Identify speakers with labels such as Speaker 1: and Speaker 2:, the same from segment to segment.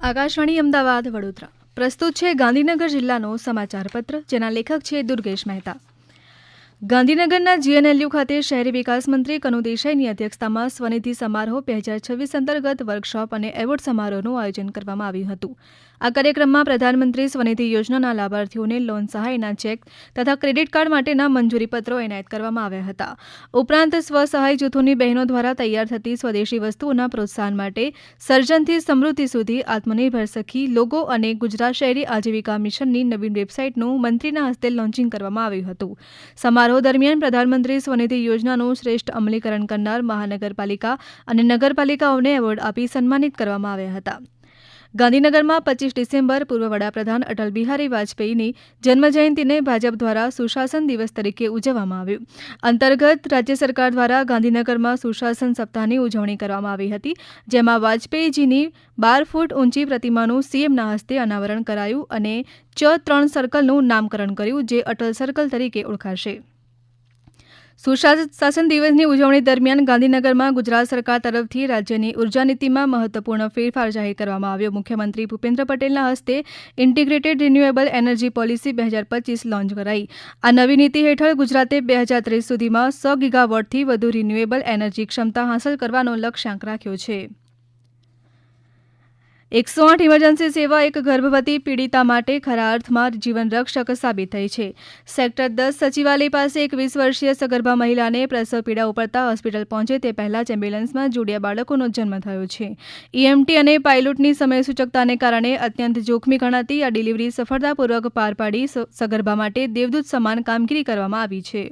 Speaker 1: આકાશવાણી અમદાવાદ વડોદરા પ્રસ્તુત છે ગાંધીનગર જિલ્લાનો સમાચાર પત્ર, જેના લેખક છે દુર્ગેશ મહેતા. ગાંધીનગરના જીએનએલયુ ખાતે શહેરી વિકાસ મંત્રી કનુ દેસાઈની અધ્યક્ષતામાં સ્વનિધિ સમારોહ 2026 અંતર્ગત વર્કશોપ અને એવોર્ડ સમારોહનું આયોજન કરવામાં આવ્યું હતું. આ કાર્યક્રમમાં પ્રધાનમંત્રી સ્વનિધિ યોજનાના લાભાર્થીઓને લોન સહાયના ચેક તથા ક્રેડિટ કાર્ડ માટેના મંજૂરીપત્રો એનાયત કરવામાં આવ્યા હતા. ઉપરાંત સ્વસહાય જૂથોની બહેનો દ્વારા તૈયાર થતી સ્વદેશી વસ્તુઓના પ્રોત્સાહન માટે સર્જનથી સમૃદ્ધિ સુધી આત્મનિર્ભર સખી લોગો અને ગુજરાત શહેરી આજીવિકા મિશનની નવીન વેબસાઇટનું મંત્રીના હસ્તે લોન્ચિંગ કરવામાં આવ્યું હતું. સમારોહ દરમિયાન પ્રધાનમંત્રી સ્વનિધિ યોજનાનું શ્રેષ્ઠ અમલીકરણ કરનાર મહાનગરપાલિકા અને નગરપાલિકાઓને એવોર્ડ આપી સન્માનિત કરવામાં આવ્યા હતા. ગાંધીનગરમાં 25 ડિસેમ્બર પૂર્વ વડાપ્રધાન અટલ બિહારી વાજપેયીની જન્મજયંતિને ભાજપ દ્વારા સુશાસન દિવસ તરીકે ઉજવવામાં આવ્યું. અંતર્ગત રાજ્ય સરકાર દ્વારા ગાંધીનગરમાં સુશાસન સપ્તાહની ઉજવણી કરવામાં આવી હતી, જેમાં વાજપેયીજીની 12 ફૂટ ઊંચી પ્રતિમાનું સીએમના હસ્તે અનાવરણ કરાયું અને ચ3 સર્કલનું નામકરણ કર્યું, જે અટલ સર્કલ તરીકે ઓળખાશે. સુશાસન દિવસની ઉજવણી દરમિયાન ગાંધીનગરમાં ગુજરાત સરકાર તરફથી રાજ્યની ઉર્જા નીતિમાં મહત્વપૂર્ણ ફેરફાર જાહેર કરવામાં આવ્યો. મુખ્યમંત્રી ભૂપેન્દ્ર પટેલના હસ્તે integrated renewable energy policy 2025 launch કરાઈ. આ નવી નીતિ હેઠળ ગુજરાતે 2030 સુધીમાં 100 ગીગાવોટથી વધુ રિન્યુએબલ એનર્જી ક્ષમતા હાંસલ કરવાનો લક્ષ્યાંક રાખ્યો છે. 108 ઇમરજન્સી સેવા એક ગર્ભવતી પીડિતા માટે ખરા અર્થમાં જીવનરક્ષક સાબિત થઈ છે. સેક્ટર 10 સચિવાલય પાસે એક 20 વર્ષીય સગર્ભા મહિલાને પ્રસવ પીડા ઉપડતા હોસ્પિટલ પહોંચે તે પહેલા જ એમ્બ્યુલન્સમાં જોડિયા બાળકોનો જન્મ થયો છે. ઈએમટી અને પાયલોટની સમય સૂચકતાને કારણે અત્યંત જોખમી ગણાતી આ ડિલિવરી સફળતાપૂર્વક પાર પાડી સગર્ભા માટે દેવદૂત સમાન કામગીરી કરવામાં આવી છે.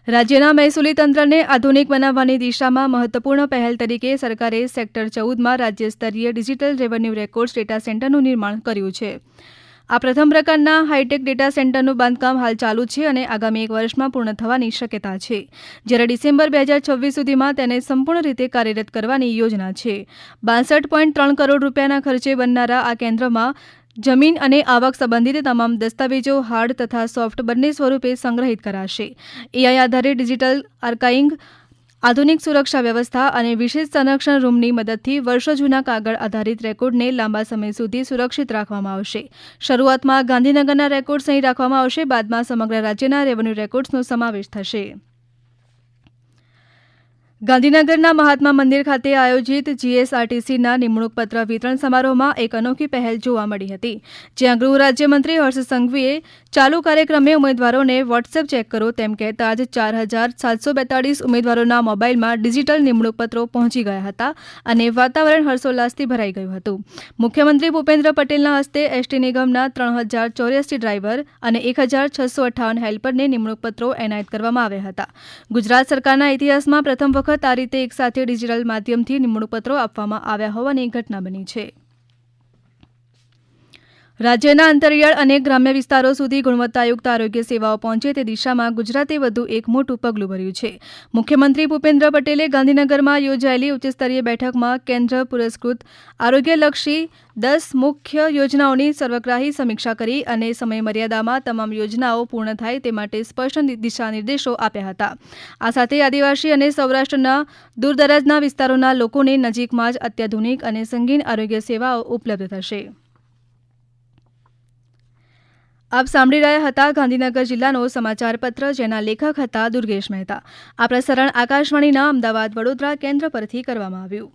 Speaker 1: રાજ્યના મહેસૂલી તંત્રને આધુનિક બનાવવાની દિશામાં મહત્વપૂર્ણ પહેલ તરીકે સરકારે સેક્ટર 14માં રાજ્ય સ્તરીય ડિજિટલ રેવન્યુ રેકોર્ડ્સ ડેટા સેન્ટરનું નિર્માણ કર્યું છે. આ પ્રથમ પ્રકારના હાઈટેક ડેટા સેન્ટરનું બાંધકામ હાલ ચાલુ છે અને આગામી 1 વર્ષમાં પૂર્ણ થવાની શક્યતા છે, જ્યારે ડિસેમ્બર 2026 સુધીમાં તેને સંપૂર્ણ રીતે કાર્યરત કરવાની યોજના છે. 62.3 કરોડ રૂપિયાના ખર્ચે બનનારા આ કેન્દ્રમાં જમીન અને આવક સંબંધિત તમામ દસ્તાવેજો હાર્ડ તથા સોફ્ટ બંને સ્વરૂપે સંગ્રહિત કરાશે. એઆઈ આધારિત ડિજિટલ આર્કાઇવિંગ, આધુનિક સુરક્ષા વ્યવસ્થા અને વિશેષ સંરક્ષણ રૂમની મદદથી વર્ષો જૂના કાગળ આધારિત રેકોર્ડને લાંબા સમય સુધી સુરક્ષિત રાખવામાં આવશે. શરૂઆતમાં ગાંધીનગરના રેકોર્ડ્સ અહીં રાખવામાં આવશે, બાદમાં સમગ્ર રાજ્યના રેવન્યુ રેકોર્ડ્સનો સમાવેશ થશે. ગાંધીનગરના મહાત્મા મંદિર ખાતે આયોજિત જીએસઆરટીસીના નિમણૂક પત્ર વિતરણ સમારોહમાં એક અનોખી પહેલ જોવા મળી હતી, જ્યાં ગૃહ રાજ્યમંત્રી હર્ષ સંઘવીએ ચાલુ કાર્યક્રમે ઉમેદવારોને વોટ્સએપ ચેક કરો તેમ કહેતા જ 4742 ઉમેદવારોના મોબાઈલમાં ડિજિટલ નિમણૂક પત્રો પહોંચી ગયા હતા અને વાતાવરણ હર્ષોલ્લાસથી ભરાઈ ગયું હતું. મુખ્યમંત્રી ભૂપેન્દ્ર પટેલના હસ્તે એસટી નિગમના 3084 ડ્રાઈવર અને 1658 હેલ્પરને નિમણૂક પત્રો એનાયત કરવામાં આવ્યા હતા. ગુજરાત સરકારના ઇતિહાસમાં પ્રથમ વખત આ રીતે એક સાથે ડિજિટલ માધ્યમથી નિમણૂકપત્રો આપવામાં આવ્યા હોવાની ઘટના બની છે. રાજ્યના અંતરિયાળ અને ગ્રામ્ય વિસ્તારો સુધી ગુણવત્તાયુક્ત આરોગ્ય સેવાઓ પહોંચે તે દિશામાં ગુજરાતે વધુ એક મોટું પગલું ભર્યું છે. મુખ્યમંત્રી ભૂપેન્દ્ર પટેલે ગાંધીનગરમાં યોજાયેલી ઉચ્ચસ્તરીય બેઠકમાં કેન્દ્ર પુરસ્કૃત આરોગ્યલક્ષી 10 મુખ્ય યોજનાઓની સર્વગ્રાહી સમીક્ષા કરી અને સમય મર્યાદામાં તમામ યોજનાઓ પૂર્ણ થાય તે માટે સ્પષ્ટ દિશાનિર્દેશો આપ્યા હતા. આ સાથે આદિવાસી અને સૌરાષ્ટ્રના દૂરદરાજના વિસ્તારોના લોકોને નજીકમાં જ અત્યાધુનિક અને સંગીન આરોગ્ય સેવાઓ ઉપલબ્ધ થશે. આપ સાંભળી રહ્યા હતા ગાંધીનગર જિલ્લાનો સમાચાર પત્ર, જેના લેખક હતા દુર્ગેશ મહેતા. આ પ્રસારણ આકાશવાણીના અમદાવાદ વડોદરા કેન્દ્ર પરથી કરવામાં આવ્યું.